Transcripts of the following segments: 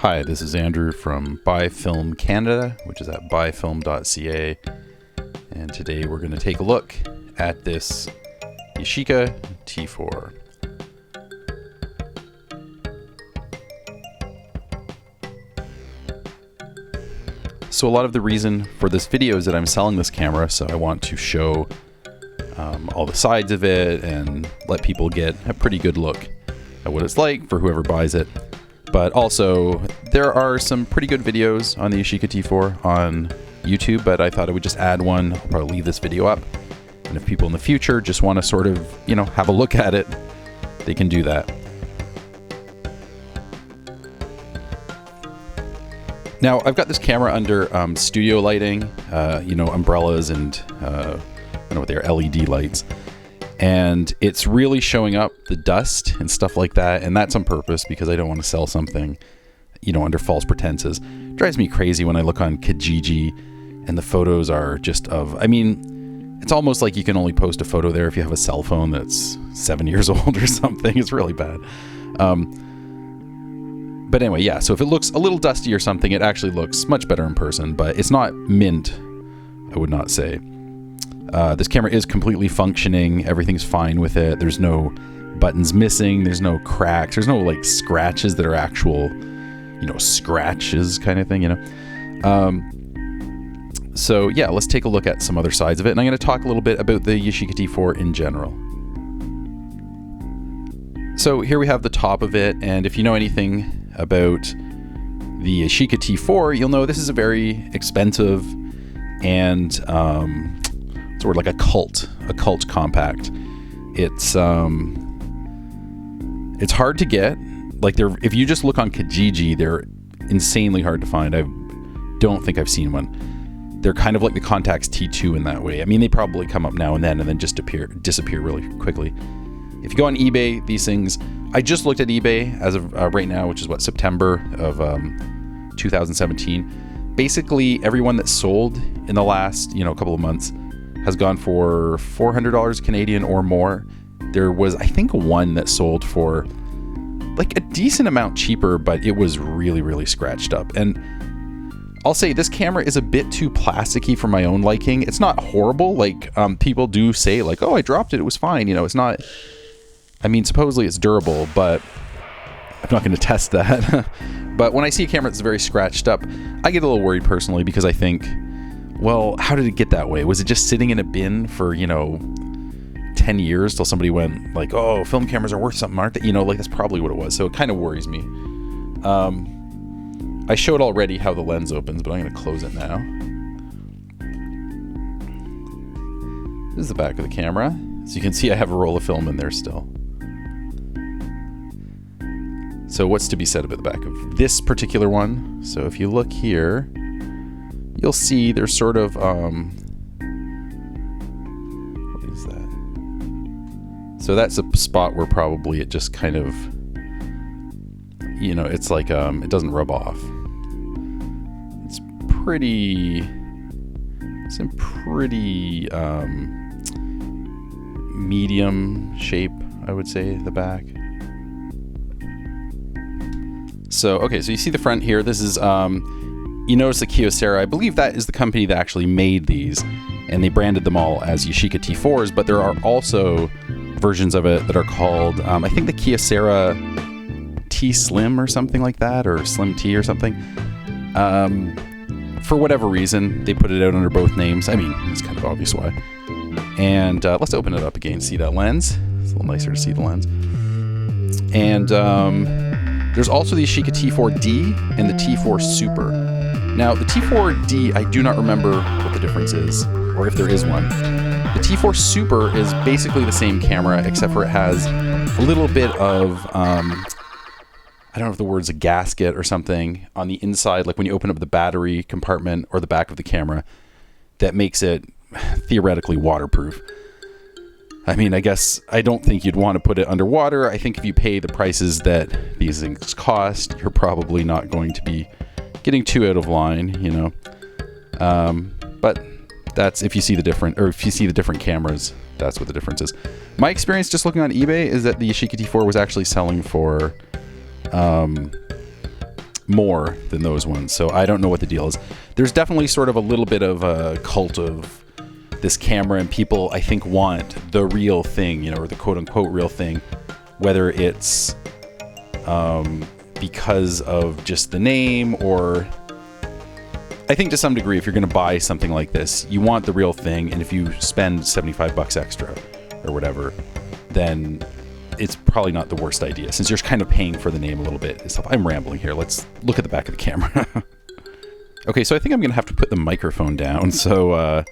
Hi, this is Andrew from Buy Film Canada, which is at buyfilm.ca, and today we're going to take a look at this Yashica T4. So a lot of the reason for this video is that I'm selling this camera, so I want to show all the sides of it and let people get a pretty good look at what it's like for whoever buys it. But also, there are some pretty good videos on the Yashica T4 on YouTube, but I thought I would just add one. I'll probably leave this video up. And if people in the future just want to sort of, have a look at it, they can do that. Now, I've got this camera under studio lighting, umbrellas and, I don't know what they are, LED lights. And it's really showing up the dust and stuff like that. And that's on purpose because I don't want to sell something, under false pretenses. It drives me crazy when I look on Kijiji and the photos are just it's almost like you can only post a photo there if you have a cell phone that's 7 years old or something. It's really bad. But anyway, yeah, so if it looks a little dusty or something, it actually looks much better in person, but it's not mint, I would not say. This camera is completely functioning. Everything's fine with it. There's no buttons missing. There's no cracks. There's no scratches that are actual, scratches kind of thing, So yeah, let's take a look at some other sides of it. And I'm going to talk a little bit about the Yashica T4 in general. So here we have the top of it. And if you know anything about the Yashica T4, you'll know this is a very expensive and sort of like a cult compact. It's hard to get. If you just look on Kijiji, they're insanely hard to find. I don't think I've seen one. They're kind of like the Contax T2 in that way. I mean, they probably come up now and then just disappear really quickly. If you go on eBay, these things, I just looked at eBay as of right now, which is September of 2017. Basically, everyone that's sold in the last, couple of months has gone for $400 Canadian or more. There was, I think, one that sold for a decent amount cheaper, but it was really, really scratched up. And I'll say this camera is a bit too plasticky for my own liking. It's not horrible. People do say oh, I dropped it. It was fine. It's not, supposedly it's durable, but I'm not going to test that. But when I see a camera that's very scratched up, I get a little worried personally because I think, well, how did it get that way? Was it just sitting in a bin for, 10 years till somebody went oh, film cameras are worth something, aren't they? That's probably what it was. So it kind of worries me. I showed already how the lens opens, but I'm going to close it now. This is the back of the camera. So you can see I have a roll of film in there still. So what's to be said about the back of this particular one? So if you look here, you'll see there's sort of, what is that? So that's a spot where probably it just kind of, it's it doesn't rub off. It's in pretty medium shape, I would say, the back. So, okay, so you see the front here. This is, you notice the Kyocera. I believe that is the company that actually made these, and they branded them all as Yashica T4s, but there are also versions of it that are called, I think the Kyocera T Slim or something like that, or Slim T or something. For whatever reason, they put it out under both names. It's kind of obvious why. And let's open it up again, see that lens. It's a little nicer to see the lens. And there's also the Yashica T4D and the T4 Super. Now, the T4D, I do not remember what the difference is, or if there is one. The T4 Super is basically the same camera, except for it has a little bit of, I don't know if the word's a gasket or something, on the inside, when you open up the battery compartment or the back of the camera, that makes it theoretically waterproof. I guess I don't think you'd want to put it underwater. I think if you pay the prices that these things cost, you're probably not going to be getting too out of line, But that's if you see the different cameras, that's what the difference is. My experience just looking on eBay is that the Yashica T4 was actually selling for more than those ones. So I don't know what the deal is. There's definitely sort of a little bit of a cult of this camera, and people, I think, want the real thing, or the quote-unquote real thing, whether it's because of just the name, or I think to some degree, if you're going to buy something like this, you want the real thing, and if you spend $75 extra or whatever, then it's probably not the worst idea, since you're kind of paying for the name a little bit and stuff. I'm rambling here. Let's look at the back of the camera. Okay, so I think I'm going to have to put the microphone down, so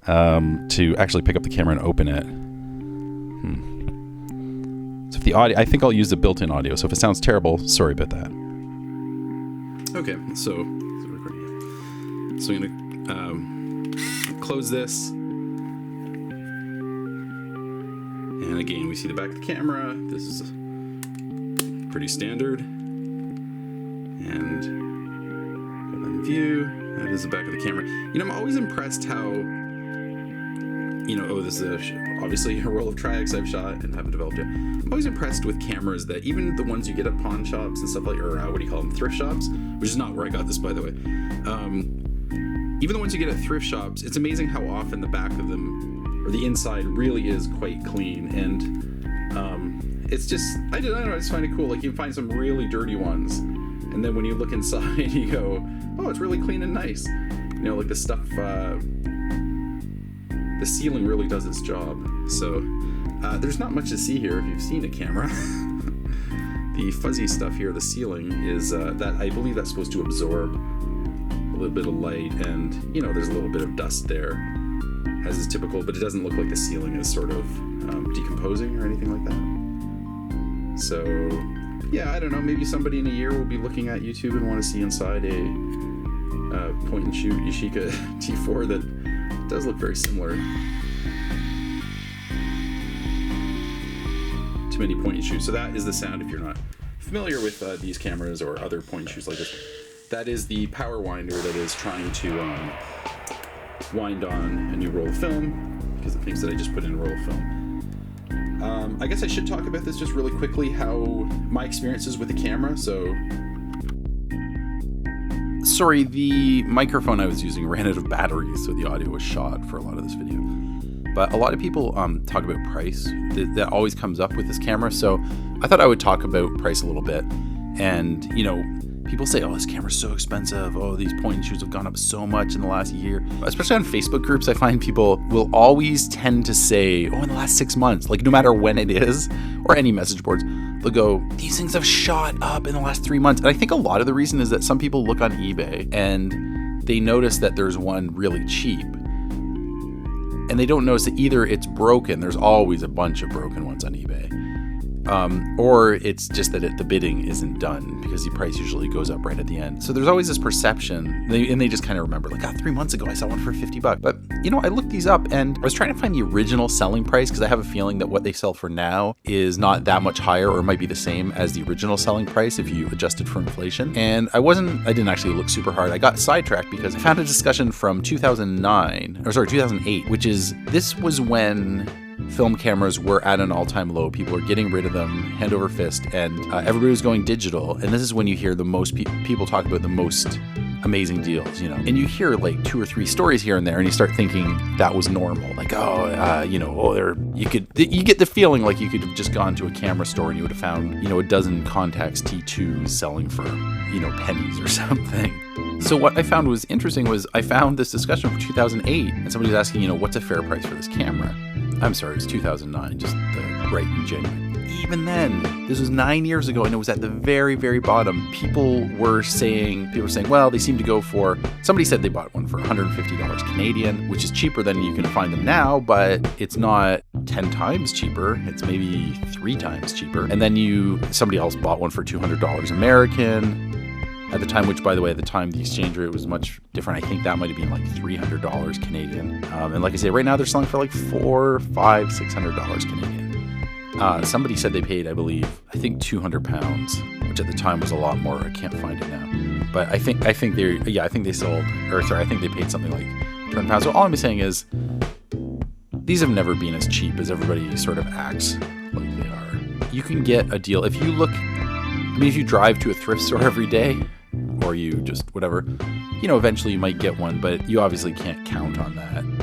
to actually pick up the camera and open it. So if the audio, I think I'll use the built-in audio, so if it sounds terrible, sorry about that. Okay, so I'm going to close this. And again, we see the back of the camera. This is pretty standard. And in view, that is the back of the camera. I'm always impressed how, this is obviously a roll of Tri-X I've shot and haven't developed yet. I'm always impressed with cameras that, even the ones you get at pawn shops and stuff like, or what do you call them, thrift shops, which is not where I got this, by the way. Even the ones you get at thrift shops, it's amazing how often the back of them, or the inside, really is quite clean. And it's just, I don't know, I just find it cool. Like, you find some really dirty ones, and then when you look inside, you go, oh, it's really clean and nice. Like the stuff, the sealing really does its job. So there's not much to see here if you've seen a camera. The fuzzy stuff here, the sealing, is that I believe that's supposed to absorb a little bit of light, and there's a little bit of dust there, as is typical, but it doesn't look like the sealing is sort of decomposing or anything like that. So yeah, I don't know, maybe somebody in a year will be looking at YouTube and want to see inside a point and shoot Yashica T4 that does look very similar to many point and shoot. So that is the sound, if you're not familiar with these cameras or other point and shoots like this. That is the power winder that is trying to wind on a new roll of film, because it thinks that I just put in a roll of film. I guess I should talk about this just really quickly, how my experiences with the camera. So, sorry, the microphone I was using ran out of batteries, so the audio was shot for a lot of this video. But a lot of people talk about price. That always comes up with this camera, so I thought I would talk about price a little bit. And, people say, oh, this camera's so expensive. Oh, these point and shoots have gone up so much in the last year. Especially on Facebook groups, I find people will always tend to say, oh, in the last 6 months, like no matter when it is, or any message boards, they'll go, these things have shot up in the last 3 months. And I think a lot of the reason is that some people look on eBay and they notice that there's one really cheap. And they don't notice that either it's broken, there's always a bunch of broken ones on eBay, or it's just that the bidding isn't done, because the price usually goes up right at the end. So there's always this perception, and they just kind of remember, like, 3 months ago I saw one for $50. But, I looked these up, and I was trying to find the original selling price, because I have a feeling that what they sell for now is not that much higher, or it might be the same as the original selling price if you adjusted for inflation. And I didn't actually look super hard. I got sidetracked because I found a discussion from 2008, which is, this was when film cameras were at an all-time low. People were getting rid of them hand over fist, and everybody was going digital. And this is when you hear the most people talk about the most amazing deals, and you hear like 2 or 3 stories here and there, and you start thinking that was normal. Like, you get the feeling like you could have just gone to a camera store and you would have found, a dozen Contax T2s selling for, pennies or something. So what I found was interesting was I found this discussion from 2008, and somebody was asking, what's a fair price for this camera? I'm sorry, it was 2009, just right in January. Even then, this was 9 years ago, and it was at the very, very bottom. People were saying, well, they seem to go for, somebody said they bought one for $150 Canadian, which is cheaper than you can find them now, but it's not 10 times cheaper. It's maybe 3 times cheaper. And then somebody else bought one for $200 American at the time, which, by the way, at the time, the exchange rate was much different. I think that might have been like $300 Canadian. And like I say, right now they're selling for like $400, $500, $600 Canadian. Somebody said they paid, I think £200, which at the time was a lot more. I can't find it now. But I think they sold, I think they paid something like £200. So all I'm saying is, these have never been as cheap as everybody sort of acts like they are. You can get a deal. If you look I mean, if you drive to a thrift store every day, or you just whatever, eventually you might get one, but you obviously can't count on that.